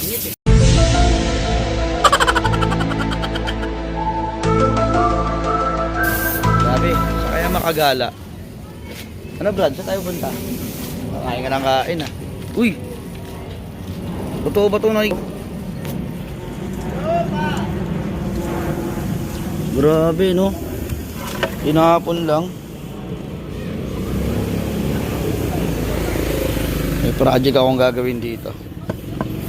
Init eh. Grabe, sa kaya makagala. Ano Brad, saan tayo punta? Kain ka ng kain ah. Uy! Totoo ba ito na? Grabe no? Tinapon lang. May project akong gagawin dito.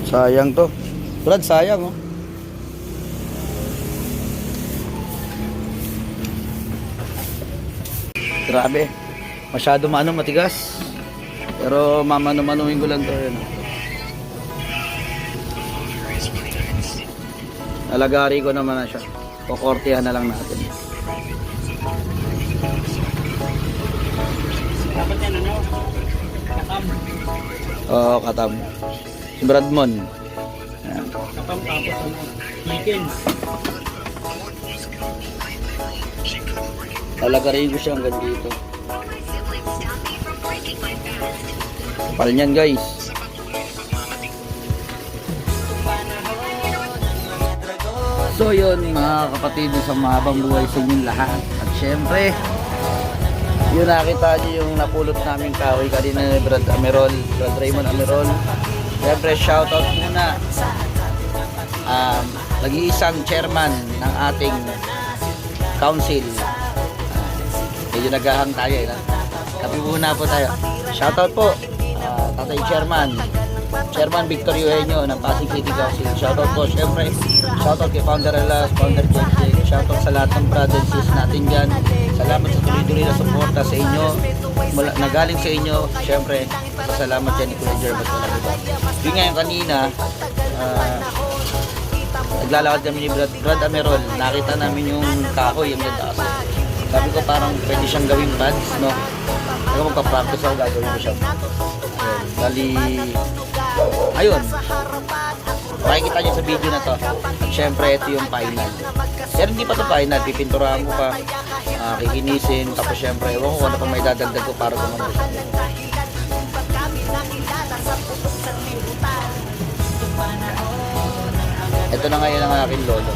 Sayang to. Brad, sayang oh. Grabe. Masyado matigas. Pero mamano-manuhin ko lang to yun. Nalagari ko naman na siya. Kukortihan na lang natin. Dapat yan ano? Katam. Oo, katam. Si Bradmon. Ayan. Katam tapos ano? Chicken. Lalagarin ko siya hanggang dito. Kapal niyan guys. So yun mga kapatid, sa mahabang buhay sa inyong lahat. At syempre, yun nakita nyo yung napulot namin kahoy kanina ni Brad Amerol, Brad Raymond Amerol. Syempre shoutout muna nag-iisang chairman ng ating council. Medyo naghahang tayo eh. Kapi muna po tayo. Shoutout po Tatay Chairman Victor Eugenio ng Pasig City Council. Shoutout po syempre. Shoutout kay Founder Alas, Founder JJ. Shoutout sa lahat ng brothers and sisters natin dyan. Salamat sa tuloy-tuloy na suporta sa inyo. Nagaling sa inyo. Syempre, salamat dyan ni Kuya Jermat. Yung ngayon kanina, naglalakad kami ni Brad Amerol. Nakita namin yung kahoy, yung taas. Sabi ko parang pwede siyang gawing pads, no? Kaya magpa-practice ako, gagawin ko siya. Bali, ayun. Makikita nyo sa video na to. At syempre, ito yung final. Pero hindi pa to final. Pipinturahan ko pa. Kikinisin. Tapos syempre, ewan ko kung ano pa may dadagdag ko para gumanda siya. Ito na ngayon ang aking lolo.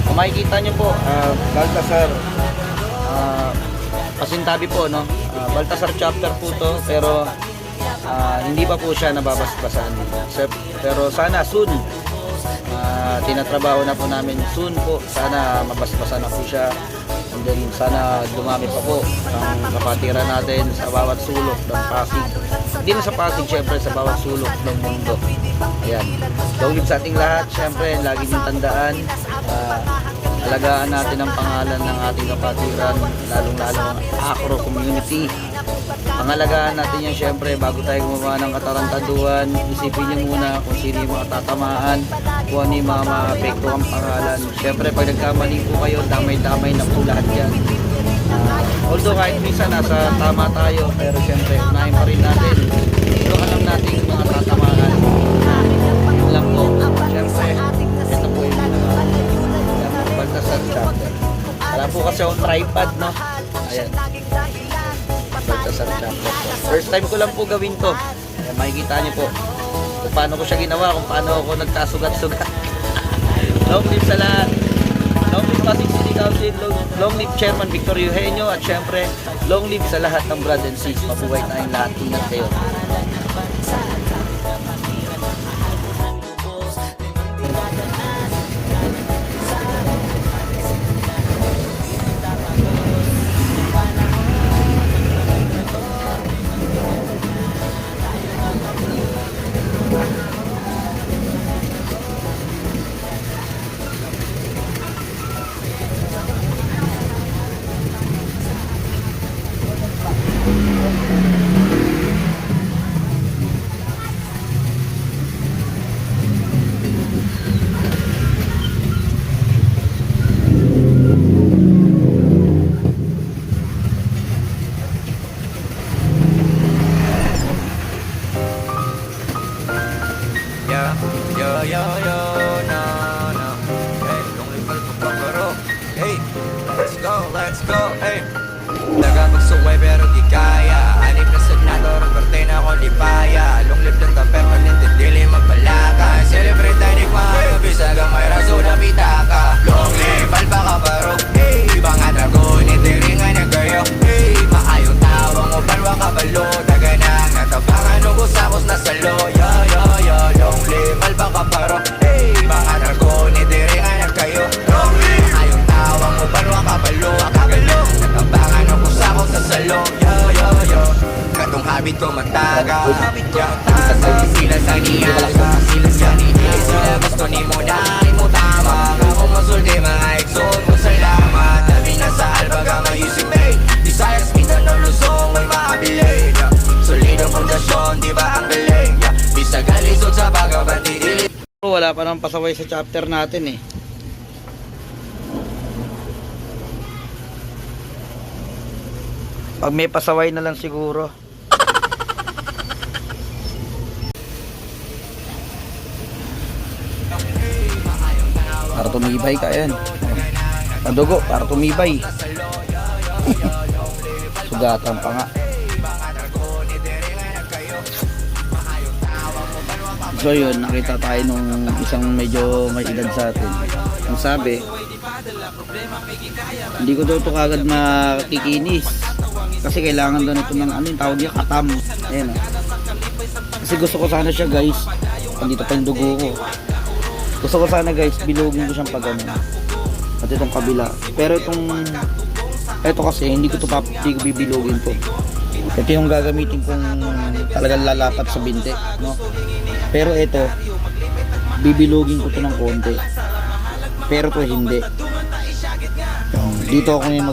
Kung makikita nyo po, Baltasar Pasintabi po, no? Baltasar chapter po to, pero hindi pa po siya nababasbasan. Pero sana soon, tinatrabaho na po namin soon po, sana mabasbasan na po siya. And then sana dumami pa po ang kapatiran natin sa bawat sulok ng Pasig. Hindi na sa Pasig, syempre sa bawat sulok ng mundo. Ayan. Gawin sa ating lahat, syempre lagi niyong tandaan, alagaan natin ang pangalan ng ating kapatiran, lalong-lalo ang Acro community. Pangalagaan natin yan syempre bago tayo gumawa ng katarantaduhan. Isipin niyo muna kung sino yung mga tatamaan, kung ano yung mga maapekto ang pangalan. Syempre pag nagkamali po kayo, damay-damay na po lahat yan. Although kahit minsan nasa tama tayo, pero syempre unahin pa rin natin. Ito alam natin yung mga tatamaan. Alam po, syempre ito po yung Baltasar chapter. Wala po kasi akong tripod, no? Ayan. Baltasar chapter. First time ko lang po gawin to. Ayan, makikita niyo po kung paano ko siya ginawa, kung paano ako nagkasugat-sugat. Long live sa lahat. Long live Pasig City Council. Long live Chairman Victor Eugenio. At syempre, long live sa lahat ng brad and sis. Mabuhay tayong lahat. Ingat kayo. Let's go, hey. Daga magsuway pero di kaya. Anip na senador, ang korte na ako di paya. Long live lang ta pero Sila sa niya, sila sa niya. Sila gusto ni mo dahil mo tama. Kamo masulti mga exon mo salamat. Dami na sa albaga mayusip eh. Visayas Mindanao Luzon may makabili. Solidong pundasyon, di ba ang galing? Bisag alisod sa baga bandili. Wala pa naman pasaway sa chapter natin eh. Pag may pasaway na lang siguro. Para tumibay ka yan. Padugo, para tumibay. Sugatan pa nga. So yun, nakita tayo nung isang medyo may edad sa atin. Ang sabi, hindi ko daw ito kagad makikinis. Kasi kailangan daw nito ng ano yung tawag niya, katam. Ayan o. Kasi gusto ko sana siya guys. Andito pa yung dugo ko. Gusto ko sana guys, bilugin ko siyang pag ano. At itong kabila. Pero ito kasi, hindi ko bibilugin to. Ito yung gagamitin kong talagang lalapat sa binte. No? Pero ito, bibilugin ko to ng konti. Pero to hindi. Dito ako yung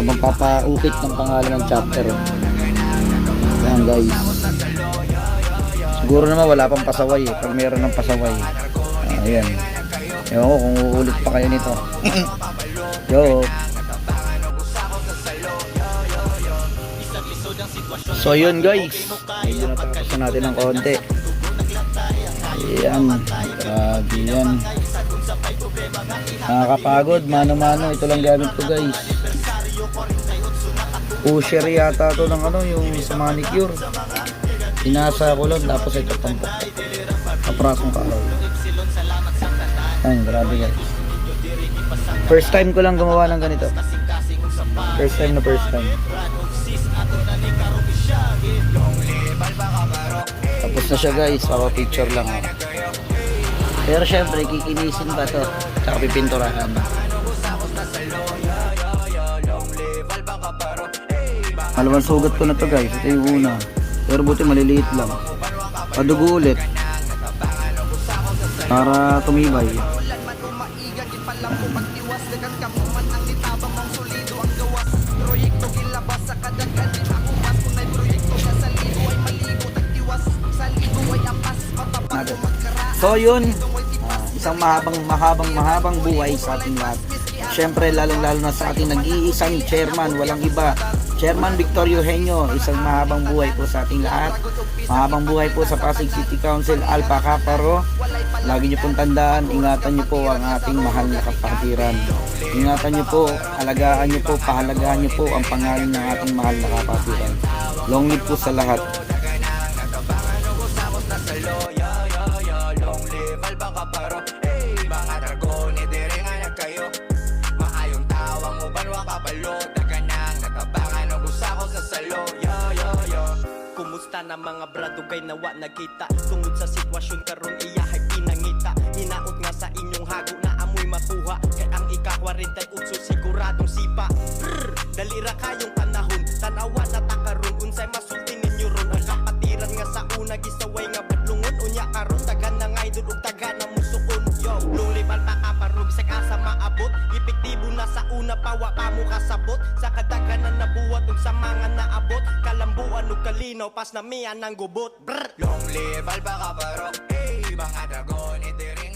magpapaukit ng pangalan ng chapter. Ayan guys. Siguro naman wala pang pasaway eh. Pag meron ng pasaway. Ayan. Ewan ko kung uulit pa kayo nito. Yo. So yun guys. Medyo natapos na natin ng konti. Ayan. Grabe yan. Nakakapagod. Mano-mano. Ito lang gamit ko guys. Pusher yata to ng ano. Yung sa manicure. Inasa ko lang. Tapos ito tampok. Kaprasong karaw. Ayan. Grabe guys. First time ko lang gumawa ng ganito. First time. Tapos na siya guys, picture lang ako. Pero syempre kikinisin pa to, tsaka pipinturahan. Malawang sugat ko na to guys, ito yung una. Pero buti maliliit lang. Padugo ulit para tumibay. So yun, isang mahabang buhay sa ating lahat. Siyempre lalong na sa ating nag-iisang chairman, walang iba, Chairman Victor Eugenio. Isang mahabang buhay po sa ating lahat. Mahabang buhay po sa Pasig City Council Alpha Kaparo. Lagi niyo pong tandaan, ingatan niyo po ang ating mahal na kapatiran. Ingatan niyo po, alagaan niyo po, pahalagahan niyo po ang pangalan ng ating mahal na kapatiran. Long live po sa lahat. Kumusta na mga brado kay nawa nagkita tungod sa sitwasyon karon iyahay pinangita. Hinaot nga sa inyong hago na amoy makuha kay ang ika-48 siguradong sipa. Dalira kayong panahon tanawa na takaron unsay masulti ninyo ron. Ang kapatiran nga sa una gisaway nga badlungon unya karon tagan na ngay dudog taga na musukon. Yo luliban pa kaparog sa kasa maabot epektibo na sa una pawa pa mo kasabot sa kadaghanan na buwat ug sa mga naabot kalambuan ug kalinaw pas na miyan ang gubot. Long live Alba Kaparo, mga dragon itiri.